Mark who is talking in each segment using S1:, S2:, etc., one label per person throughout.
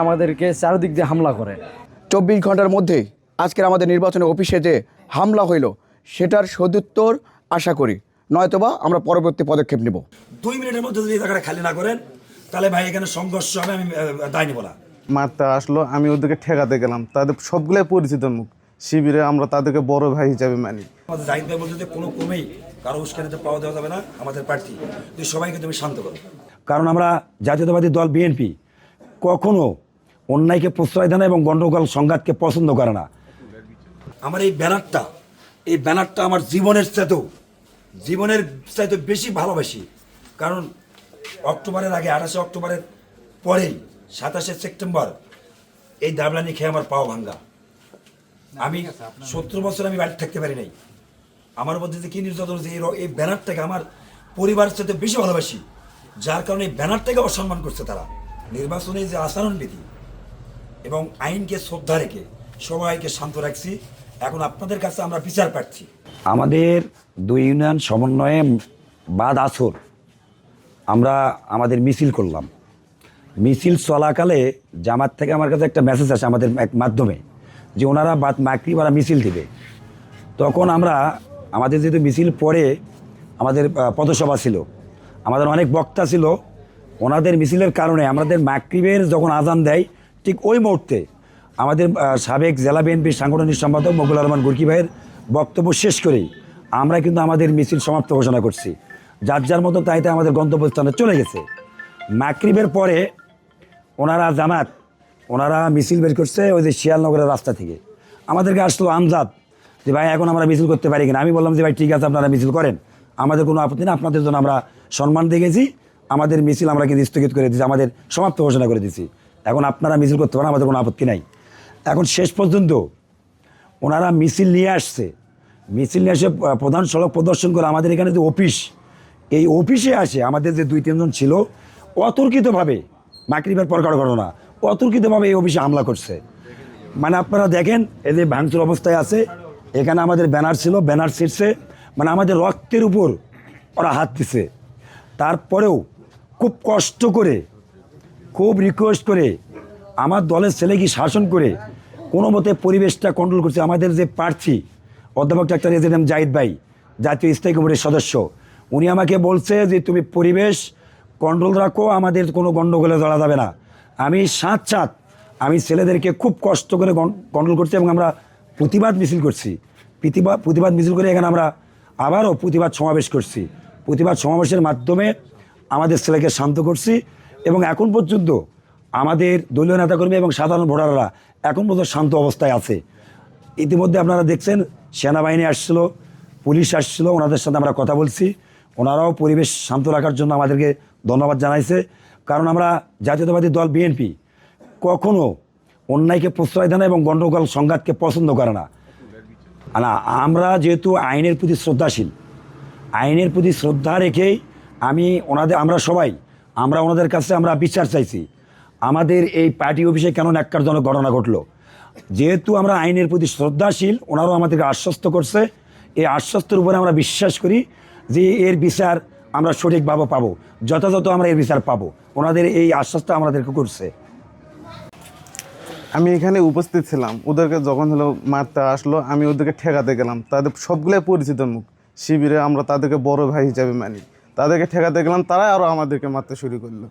S1: আমাদেরকে চারিদিক দিয়ে হামলা করে।
S2: 24 ঘন্টার মধ্যে আজকের আমাদের নির্বাচনী অফিসে যে হামলা হইল সেটার সদুত্তর আশা করি, নয়তোবা আমরা পরবর্তী পদক্ষেপ নেব।
S3: 2 মিনিটের মধ্যে যদি এই জায়গাটা খালি না করেন তাহলে ভাই এখানে সংঘর্ষ হবে, আমি দায় নেব না।
S4: মারতে আসলো, আমি ওদেরকে ঠেকাতে গেলাম, তাদের সবগুলাই পরিচিত মুখ। শিবিরে আমরা তাদেরকে বড় ভাই হিসাবে মানি।
S3: আমাদের জাহিদ ভাই বলতে যে কোনো ক্রমেই কারো উস্কানিতে পাওয়া দেওয়া যাবে না আমাদের প্রার্থী, তুই সবাইকে তুমি শান্ত করো।
S5: কারণ আমরা জাতীয়তাবাদী দল বিএনপি কখনো অন্যায়কে প্রশ্রয় দেয় না এবং গণ্ডগোল সংঘাতকে পছন্দ করে না।
S3: আমার এই ব্যানারটা আমার জীবনের চাইতেও বেশি ভালোবাসি। কারণ অক্টোবরের আগে 28শে অক্টোবরের পরেই 27শে সেপ্টেম্বর এই দাবলানি খেয়ে আমার পাও ভাঙ্গা। আমি 70 বছর আমি বাড়ি থাকতে পারি নাই। আমার মধ্যে যে কি নির্যাতন হচ্ছে, এই ব্যানারটাকে আমার পরিবারের সাথে বেশি ভালোবাসি, যার কারণে এই ব্যানারটাকে অসম্মান করছে তারা। নির্বাচনে যে আচরণবিধি এবং আইনকে শ্রদ্ধা রেখে সবাইকে শান্ত রাখছি। এখন আপনাদের কাছে আমরা বিচার পাচ্ছি।
S5: আমাদের 2 ইউনিয়ন সমন্বয়ে বাদ আসর আমরা আমাদের মিছিল করলাম। মিছিল চলাকালে জামাত থেকে আমার কাছে একটা মেসেজ আসে আমাদের এক মাধ্যমে যে ওনারা বাদ মাগরিব ওরা মিছিল দিবে। তখন আমরা আমাদের যেহেতু মিছিল পরে আমাদের পথসভা ছিল, আমাদের অনেক বক্তা ছিল, ওনাদের মিছিলের কারণে আমাদের মাগরিবের যখন আজান দেয় ঠিক ওই মুহূর্তে আমাদের সাবেক জেলা বিএনপির সাংগঠনিক সম্পাদক মকবুল রহমান গুরকি ভাইয়ের বক্তব্য শেষ করেই আমরা কিন্তু আমাদের মিছিল সমাপ্ত ঘোষণা করছি। যার যার মতো তাইতে আমাদের গন্তব্যস্থানে চলে গেছে। মাগরিবের পরে ওনারা মিছিল বের করছে ওই যে শিয়ালনগরের রাস্তা থেকে। আমাদেরকে আসলো আমজাদ যে ভাই এখন আমরা মিছিল করতে পারি কিনা। আমি বললাম যে ভাই ঠিক আছে আপনারা মিছিল করেন, আমাদের কোনো আপত্তি না, আপনাদের জন্য আমরা সম্মান দিয়ে গেছি, আমাদের মিছিল আমরা কিন্তু স্থগিত করে দিয়েছি, আমাদের সমাপ্ত ঘোষণা করে দিয়েছি। এখন আপনারা মিছিল করতে পারেন, আমাদের কোনো আপত্তি নাই। এখন শেষ পর্যন্ত ওনারা মিছিল নিয়ে আসছে, মিছিল নিয়ে এসে প্রধান সড়ক প্রদর্শন করে আমাদের এখানে যে অফিস, এই অফিসে আসে আমাদের যে 2-3 জন ছিল অতর্কিতভাবে, মাগরিবের পরকার ঘটনা, অতর্কিতভাবে এই অফিসে হামলা করছে। মানে আপনারা দেখেন এই যে ভাঙচুর অবস্থায় আছে, এখানে আমাদের ব্যানার ছিল, ব্যানার ছিঁড়ছে, মানে আমাদের রক্তের উপর ওরা হাত দিছে। তারপরেও খুব কষ্ট করে, খুব রিকোয়েস্ট করে আমার দলের ছেলেকে শাসন করে কোনো মতে পরিবেশটা কন্ট্রোল করছে। আমাদের যে প্রার্থী অধ্যাপক ডাক্তার এজেএম জাহিদ ভাই, জাতীয় স্থায়ী কমিটির সদস্য, উনি আমাকে বলছে যে তুমি পরিবেশ কন্ট্রোল রাখো, আমাদের কোনো গণ্ডগোলে জড়া যাবে না। আমি ছেলেদেরকে খুব কষ্ট করে কন্ট্রোল করছি এবং আমরা প্রতিবাদ মিছিল করছি। প্রতিবাদ মিছিল করে এখানে আমরা আবারও প্রতিবাদ সমাবেশ করছি। প্রতিবাদ সমাবেশের মাধ্যমে আমাদের ছেলেকে শান্ত করছি এবং এখন পর্যন্ত আমাদের দলীয় নেতাকর্মী এবং সাধারণ ভোটাররা এখন পর্যন্ত শান্ত অবস্থায় আছে। ইতিমধ্যে আপনারা দেখছেন সেনাবাহিনী আসছিল, পুলিশ আসছিল, ওনাদের সাথে আমরা কথা বলছি, ওনারাও পরিবেশ শান্ত রাখার জন্য আমাদেরকে ধন্যবাদ জানাইছে। কারণ আমরা জাতীয়তাবাদী দল বিএনপি কখনো অন্যায়কে প্রশ্রয় দেয় না এবং গণ্ডগোল সংঘাতকে পছন্দ করে না। আমরা যেহেতু আইনের প্রতি শ্রদ্ধাশীল, আইনের প্রতি শ্রদ্ধা রেখেই আমরা ওনাদের কাছে আমরা বিচার চাইছি। আমাদের এই পার্টি অফিসে কেন ন্যাক্কারজনক ঘটনা ঘটলো, যেহেতু আমরা আইনের প্রতি শ্রদ্ধাশীল, ওনারাও আমাদেরকে আশ্বস্ত করছে। এই আশ্বস্তের উপরে আমরা বিশ্বাস করি যে এর বিচার আমরা সঠিকভাবে পাবো, যথাযথ আমরা এর বিচার পাবো। ওনাদের এই আশ্বাসটা আমাদেরকে করছে।
S4: আমি এখানে উপস্থিত ছিলাম, ওদেরকে যখন হলো মারতে আসলো, আমি ওদেরকে ঠেকাতে গেলাম, তাদের সবগুলাই পরিচিত মুখ। শিবিরে আমরা তাদেরকে বড় ভাই হিসাবে মানি। তাদেরকে ঠেকাতে গেলাম, তারাই আরও আমাদেরকে মারতে শুরু করলো।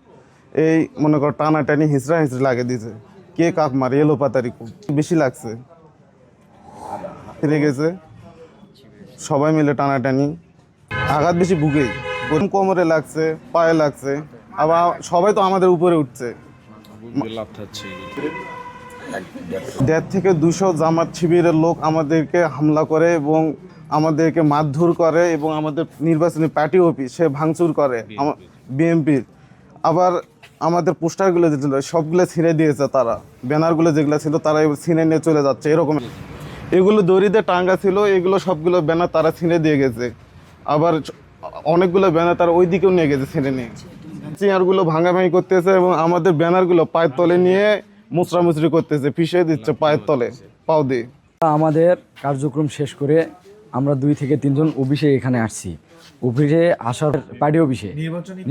S4: এই মনে কর টানাটানি হিঁচড়া লাগিয়ে দিয়েছে, কে কাক মারে, এলো পাতারি খুব বেশি লাগছে, ফিরে গেছে, সবাই মিলে টানাটানি, আঘাত বেশি বুকেই, কোমরে লাগছে, পায়ে লাগছে, আবার সবাই তো আমাদের উপরে উঠছে। 1.5 থেকে 200 জামাত শিবিরের লোক আমাদেরকে হামলা করে এবং আমাদেরকে মারধর করে এবং আমাদের নির্বাচনী পার্টি অফিস সে ভাঙচুর করে বিএনপির। আবার আমাদের পোস্টারগুলো যেগুলো সবগুলো ছিঁড়ে দিয়েছে তারা, ব্যানারগুলো যেগুলো ছিল তারা ছিঁড়ে নিয়ে চলে যাচ্ছে। এরকম এগুলো দড়িতে টাঙ্গা ছিল, এগুলো সবগুলো ব্যানার তারা ছিঁড়ে দিয়ে গেছে। আবার অনেকগুলো ব্যানার তারা ওই দিকেও নিয়ে গেছে ছিঁড়ে নিয়ে। চেয়ারগুলো ভাঙাভাঙি করতেছে এবং আমাদের ব্যানারগুলো পায়ের তলে নিয়ে মুচড়ামুচড়ি করতেছে, পিছিয়ে দিচ্ছে পায়ের তলে পাও দিয়ে।
S1: আমাদের কার্যক্রম শেষ করে আমরা 2 থেকে 3 জন অফিসে এখানে আসছি। অফিসে আসার পার্টি অফিসে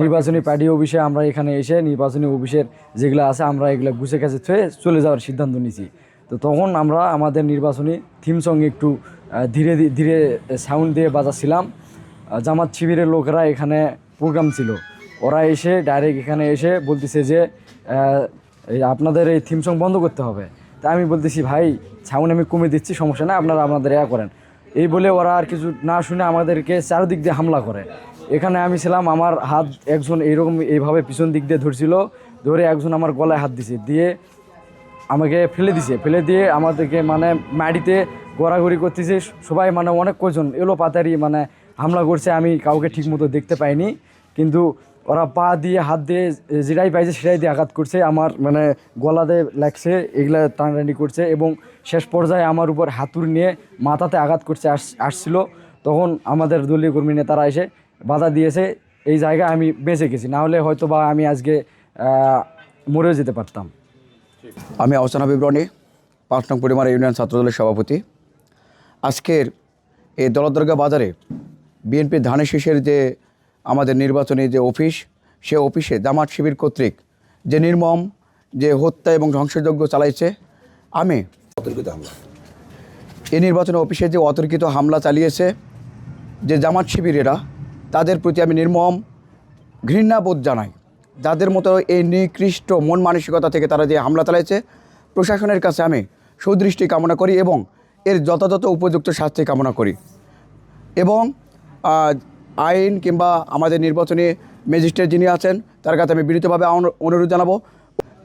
S1: নির্বাচনী পার্টি অফিসে আমরা এখানে এসে নির্বাচনী অফিসের যেগুলো আছে আমরা এগুলো গুছে কাছে থুয়ে চলে যাওয়ার সিদ্ধান্ত নিয়েছি। তো তখন আমরা আমাদের নির্বাচনী থিম সং একটু ধীরে ধীরে সাউন্ড দিয়ে বাজাচ্ছিলাম। জামাত শিবিরের লোকেরা এখানে প্রোগ্রাম ছিল, ওরা এসে ডাইরেক্ট এখানে এসে বলতেছে যে এই আপনাদের এই থিম সং বন্ধ করতে হবে। তা আমি বলতেছি ভাই সাউন্ড আমি কমে দিচ্ছি, সমস্যা না, আপনারা আমাদের করেন। এই বলে ওরা আর কিছু না শুনে আমাদেরকে চারদিক দিয়ে হামলা করে। এখানে আমি ছিলাম, আমার হাত একজন এইভাবে পিছন দিক দিয়ে ধরছিল, ধরে একজন আমার গলায় হাত দিছে, দিয়ে আমাকে ফেলে দিয়ে আমাদেরকে মানে মাটিতে গড়াগড়ি করতেছে সবাই, মানে অনেক কজন এলো পাতারি মানে হামলা করছে। আমি কাউকে ঠিকমতো দেখতে পাইনি, কিন্তু ওরা পা দিয়ে হাত দিয়ে যেটাই পাইছে সেটাই দিয়ে আঘাত করছে, আমার মানে গলাতে লাগছে, এগুলা টানাটানি করছে এবং শেষ পর্যায়ে আমার উপর হাতুড় নিয়ে মাথাতে আঘাত করছে আসছিল। তখন আমাদের দলীয় কর্মী নেতারা এসে বাধা দিয়েছে, এই জায়গায় আমি বেঁচে গেছি, না হলে হয়তো বা আমি আজকে মরেও যেতে পারতাম।
S2: আমি আহসান হাবিব রনি, 5 নং পরিমারা ইউনিয়ন ছাত্রদলের সভাপতি। আজকের এই দলদরগা বাজারে বিএনপির ধানের শীষের যে আমাদের নির্বাচনী যে অফিস, সে অফিসে জামাত শিবির কর্তৃক যে নির্মম যে হত্যা এবং ধ্বংসযজ্ঞ চালাইছে, আমি এই নির্বাচনী অফিসে যে অতর্কিত হামলা চালিয়েছে যে জামাত শিবিরেরা, তাদের প্রতি আমি নির্মম ঘৃণাবোধ জানাই। যাদের মতো এই নিকৃষ্ট মন মানসিকতা থেকে তারা যে হামলা চালাইছে, প্রশাসনের কাছে আমি সুদৃষ্টি কামনা করি এবং এর যথাযথ উপযুক্ত শাস্তি কামনা করি এবং আইন কিংবা আমাদের নির্বাচনী ম্যাজিস্ট্রেট যিনি আছেন তার কাছে আমি বিনীতভাবে অনুরোধ জানাবো,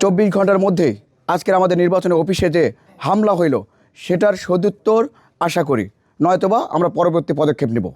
S2: 24 ঘন্টার মধ্যেই আজকের আমাদের নির্বাচনী অফিসে যে হামলা হইল সেটার সদুত্তর আশা করি, নয়তোবা আমরা পরবর্তী পদক্ষেপ নেব।